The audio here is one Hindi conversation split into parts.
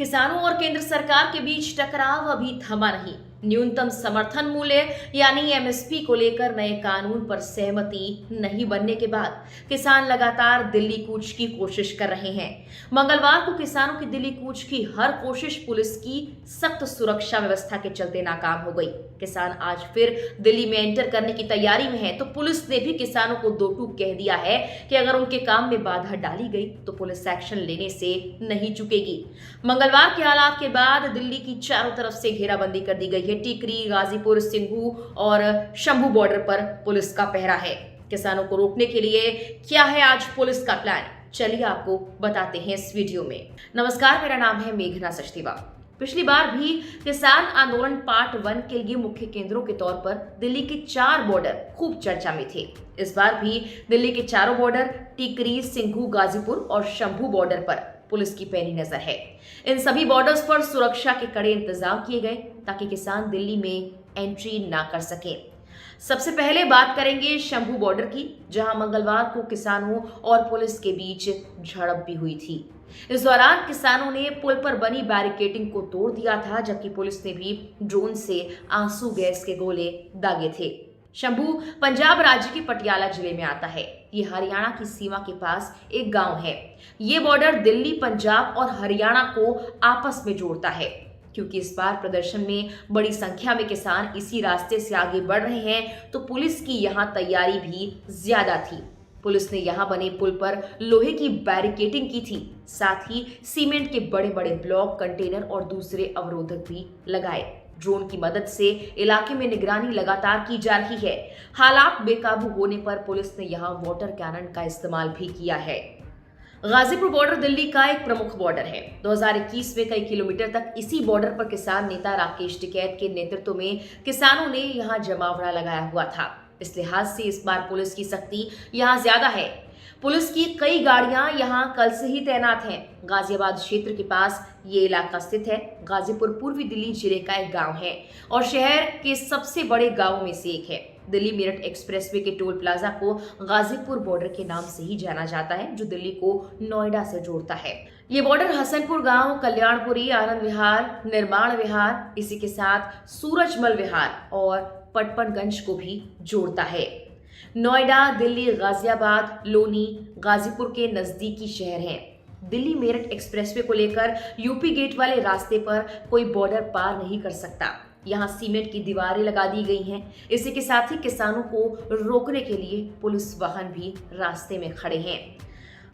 किसानों और केंद्र सरकार के बीच टकराव अभी थमा नहीं। न्यूनतम समर्थन मूल्य यानी एमएसपी को लेकर नए कानून पर सहमति नहीं बनने के बाद किसान लगातार दिल्ली कूच की कोशिश कर रहे हैं। मंगलवार को किसानों की दिल्ली कूच की हर कोशिश पुलिस की सख्त सुरक्षा व्यवस्था के चलते नाकाम हो गई। किसान आज फिर दिल्ली में एंटर करने की तैयारी में है तो पुलिस ने भी किसानों को दो टूक कह दिया है कि अगर उनके काम में बाधा डाली गई तो पुलिस एक्शन लेने से नहीं चुकेगी। मंगलवार के हालात के बाद दिल्ली की चारों तरफ से घेराबंदी कर दी गई है। टिकरी, गाजीपुर, सिंघू और शंभू बॉर्डर पर पुलिस का पहरा है। किसानों को रोकने के लिए क्या है आज पुलिस का प्लान, चलिए आपको बताते हैं इस वीडियो में। नमस्कार, मेरा नाम है मेघना सचदेवा। पिछली बार भी किसान आंदोलन पार्ट 1 के लिए मुख्य केंद्रों के तौर पर दिल्ली के 4 बॉर्डर खूब चर्चा में थे। इस बार भी दिल्ली के चारों बॉर्डर टिकरी, सिंघू, गाजीपुर और शंभू बॉर्डर पर पुलिस की पैनी नजर है। इन सभी बॉर्डर्स पर सुरक्षा के कड़े इंतजाम किए गए ताकि किसान दिल्ली में एंट्री ना कर सकें। सबसे पहले बात करेंगे शंभू बॉर्डर की, जहां मंगलवार को किसानों और पुलिस के बीच झड़प भी हुई थी। इस दौरान किसानों ने पुल पर बनी बैरिकेडिंग को तोड़ दिया था, जबकि पुलिस ने भी ड्रोन से आंसू गैस के गोले दागे थे। शंभू पंजाब राज्य के पटियाला जिले में आता है। ये हरियाणा की सीमा के पास एक गांव है। ये बॉर्डर दिल्ली, पंजाब और हरियाणा को आपस में जोड़ता है। क्योंकि इस बार प्रदर्शन में बड़ी संख्या में किसान इसी रास्ते से आगे बढ़ रहे हैं तो पुलिस की यहाँ तैयारी भी ज्यादा थी। पुलिस ने यहाँ बने पुल पर लोहे की बैरिकेडिंग की थी, साथ ही सीमेंट के बड़े बड़े ब्लॉक, कंटेनर और दूसरे अवरोधक भी लगाए। ड्रोन की मदद से इलाके में निगरानी लगातार की जा रही है। हालात बेकाबू होने पर पुलिस ने यहाँ वाटर कैनन का इस्तेमाल भी किया है। गाजीपुर बॉर्डर दिल्ली का एक प्रमुख बॉर्डर है। 2021 में कई किलोमीटर तक इसी बॉर्डर पर किसान नेता राकेश टिकैत के नेतृत्व में किसानों ने यहाँ जमावड़ा लगाया हुआ था। इस लिहाज से इस बार पुलिस की सख्ती यहाँ ज्यादा है। पुलिस की कई गाड़ियां यहां कल से ही तैनात हैं। गाजियाबाद क्षेत्र के पास ये इलाका स्थित है। गाजीपुर पूर्वी दिल्ली जिले का एक गांव है और शहर के सबसे बड़े गांवों में से एक है। दिल्ली मेरठ एक्सप्रेसवे के टोल प्लाजा को गाजीपुर बॉर्डर के नाम से ही जाना जाता है, जो दिल्ली को नोएडा से जोड़ता है। ये बॉर्डर हसनपुर गांव, कल्याणपुरी, आनंद विहार, निर्माण विहार, इसी के साथ सूरजमल विहार और पटपनगंज को भी जोड़ता है। नोएडा, दिल्ली, गाजियाबाद, लोनी, गाजीपुर के नजदीकी शहर हैं। दिल्ली मेरठ एक्सप्रेसवे को लेकर यूपी गेट वाले रास्ते पर कोई बॉर्डर पार नहीं कर सकता। यहाँ सीमेंट की दीवारें लगा दी गई हैं। इसी के साथ ही किसानों को रोकने के लिए पुलिस वाहन भी रास्ते में खड़े हैं।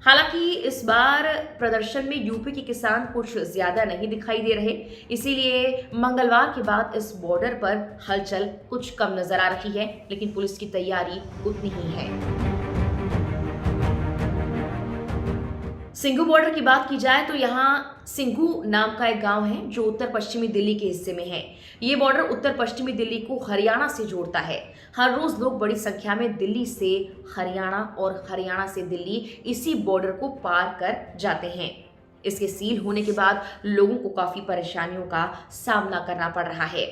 हालांकि इस बार प्रदर्शन में यूपी के किसान कुछ ज्यादा नहीं दिखाई दे रहे, इसीलिए मंगलवार के बाद इस बॉर्डर पर हलचल कुछ कम नजर आ रही है, लेकिन पुलिस की तैयारी उतनी ही है। सिंघू बॉर्डर की बात की जाए तो यहाँ सिंघू नाम का एक गांव है जो उत्तर पश्चिमी दिल्ली के हिस्से में है। ये बॉर्डर उत्तर पश्चिमी दिल्ली को हरियाणा से जोड़ता है। हर रोज लोग बड़ी संख्या में दिल्ली से हरियाणा और हरियाणा से दिल्ली इसी बॉर्डर को पार कर जाते हैं। इसके सील होने के बाद लोगों को काफी परेशानियों का सामना करना पड़ रहा है।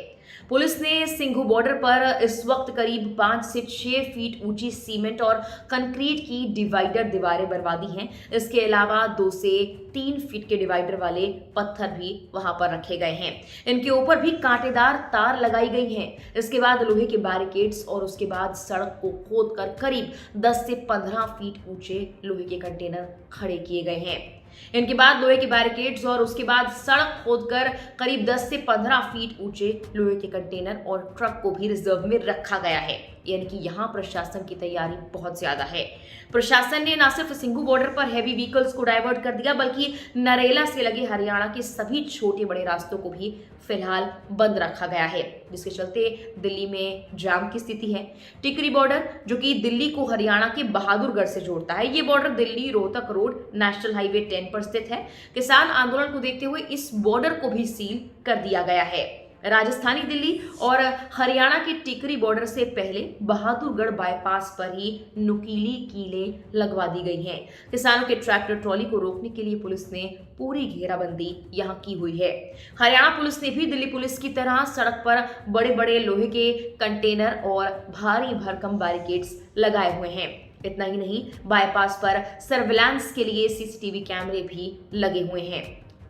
पुलिस ने सिंघू बॉर्डर पर इस वक्त करीब 5 से 6 फीट ऊंची सीमेंट और कंक्रीट की डिवाइडर दीवारें बनवा दी हैं। इसके अलावा 2 से 3 फीट के डिवाइडर वाले पत्थर भी वहां पर रखे गए हैं। इनके ऊपर भी कांटेदार तार लगाई गई हैं। इसके बाद लोहे के बैरिकेड्स और उसके बाद सड़क को खोदकर करीब 10 से 15 फीट ऊंचे लोहे के कंटेनर खड़े किए गए हैं। इनके बाद लोहे के बैरिकेड्स और उसके बाद सड़क खोदकर करीब 10 से 15 फीट ऊंचे लोहे के कंटेनर और ट्रक को भी रिजर्व में रखा गया है। यानी कि यहाँ प्रशासन की तैयारी बहुत ज्यादा है। प्रशासन ने न सिर्फ सिंघू बॉर्डर पर हैवी व्हीकल्स को डाइवर्ट कर दिया, बल्कि नरेला से लगे हरियाणा के सभी छोटे बड़े रास्तों को भी फिलहाल बंद रखा गया है, जिसके चलते दिल्ली में जाम की स्थिति है। टिकरी बॉर्डर, जो कि दिल्ली को हरियाणा के बहादुरगढ़ से जोड़ता है, ये border Delhi Rohtak road national highway 10 पर स्थित है। किसान आंदोलन को देखते हुए इस बॉर्डर को भी सील कर दिया गया है। राजस्थानी दिल्ली और हरियाणा के टिकरी बॉर्डर से पहले बहादुरगढ़ बाईपास पर ही नुकीली कीलें लगवा दी गई हैं। किसानों के ट्रैक्टर ट्रॉली को रोकने के लिए पुलिस ने पूरी घेराबंदी यहां की हुई है। हरियाणा पुलिस ने भी दिल्ली पुलिस की तरह सड़क पर बड़े बड़े लोहे के कंटेनर और भारी भरकम बैरिकेड्स लगाए हुए हैं। इतना ही नहीं, बाईपास पर सर्विलांस के लिए सीसीटीवी कैमरे भी लगे हुए हैं।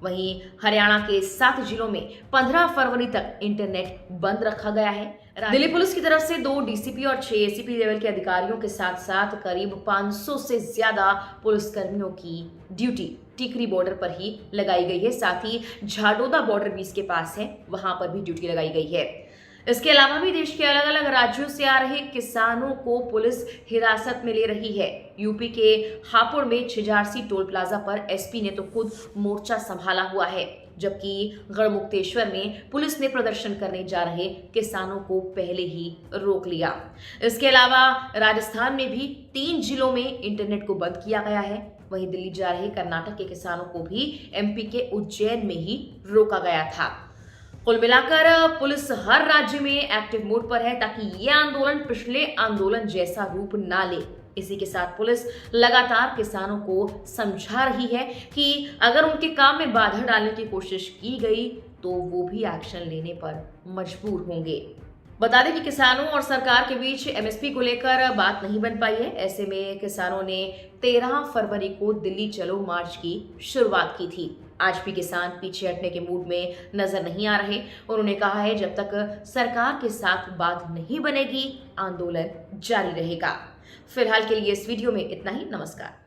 वहीं हरियाणा के 7 जिलों में 15 फरवरी तक इंटरनेट बंद रखा गया है। दिल्ली पुलिस की तरफ से 2 डीसीपी और 6 एसीपी लेवल के अधिकारियों के साथ साथ करीब 500 से ज्यादा पुलिसकर्मियों की ड्यूटी टिकरी बॉर्डर पर ही लगाई गई है। साथ ही झाडोदा बॉर्डर भी इसके पास है, वहां पर भी ड्यूटी लगाई गई है। इसके अलावा भी देश के अलग अलग राज्यों से आ रहे किसानों को पुलिस हिरासत में ले रही है। यूपी के हापुड़ में छिजारसी टोल प्लाजा पर एसपी ने तो खुद मोर्चा संभाला हुआ है, जबकि गढ़मुक्तेश्वर में पुलिस ने प्रदर्शन करने जा रहे किसानों को पहले ही रोक लिया। इसके अलावा राजस्थान में भी 3 जिलों में इंटरनेट को बंद किया गया है। वहीं दिल्ली जा रहे कर्नाटक के किसानों को भी एमपी के उज्जैन में ही रोका गया था। कुल मिलाकर पुलिस हर राज्य में एक्टिव मोड पर है ताकि ये आंदोलन पिछले आंदोलन जैसा रूप ना ले। इसी के साथ पुलिस लगातार किसानों को समझा रही है कि अगर उनके काम में बाधा डालने की कोशिश की गई तो वो भी एक्शन लेने पर मजबूर होंगे। बता दें कि किसानों और सरकार के बीच एमएसपी को लेकर बात नहीं बन पाई है। ऐसे में किसानों ने 13 फरवरी को दिल्ली चलो मार्च की शुरुआत की थी। आज भी किसान पीछे हटने के मूड में नजर नहीं आ रहे। उन्होंने कहा है जब तक सरकार के साथ बात नहीं बनेगी आंदोलन जारी रहेगा। फिलहाल के लिए इस वीडियो में इतना ही। नमस्कार।